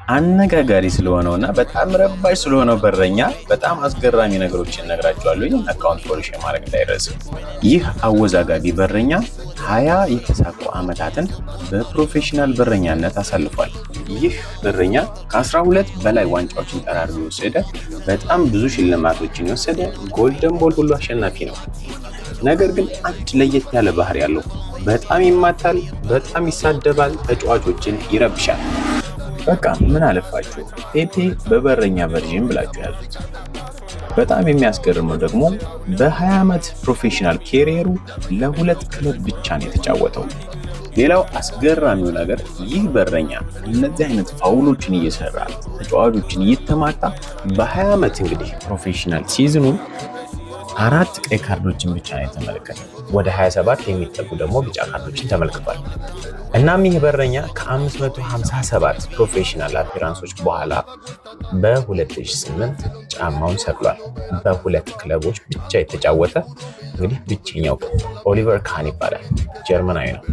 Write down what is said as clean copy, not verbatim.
አነጋጋሪ ስለሆነውና በጣም ረባሽ ስለሆነው በረኛ በጣም አስገራሚ ነገሮችን እነግራችኋለሁ። ይህን አካውንት ፎሎ ሼር ማድረግ እንዳይረሳ። ይህ አወዛጋቢ በረኛ 20 የተሳኩ ዓመታትን በፕሮፌሽናል በረኛነት አሳልፏል። ይህ በረኛ ከ12 በላይ ዋንጫዎችን ጠራርጎ የወሰደ፣ በጣም ብዙ ሽልማቶችን የወሰደ ጎልደን ቦል ሁሉ አሸናፊ ነው። ነገር ግን አንድ ለየት ያለ ባህሪ ያለው፣ በጣም ይማታል፣ በጣም ይሳደባል፣ ተጫዋቾችን ይረብሻል። በቃ ምን አለፋችሁ ፔፔ በበረኛ ቨርዥን ብላችሁ ያዙት። በጣም የሚያስገርመው ደግሞ በ20 ዓመት ፕሮፌሽናል ኬሪየሩ ለሁለት ክለብ ብቻ ነው የተጫወተው። ሌላው አስገራሚው ነገር ይህ በረኛ እነዚህ አይነት ፋውሎችን እየሰራ ተጫዋቾችን እየተማታ በ20 ዓመት እንግዲህ ፕሮፌሽናል ሲዝኑ 4 ቀይ ካርዶችን ብቻ ነው የተመለከተው። ወደ 27 የሚጠጉ ደግሞ ቢጫ ካርዶችን ተመልክቷል። እናም ይህ በረኛ ከ557 ፕሮፌሽናል አፒራንሶች በኋላ በ2008 ጫማውን ሰቅሏል። በሁለት ክለቦች ብቻ የተጫወተ እንግዲህ ብቸኛው ኦሊቨር ካህን ይባላል። ጀርመናዊ ነው።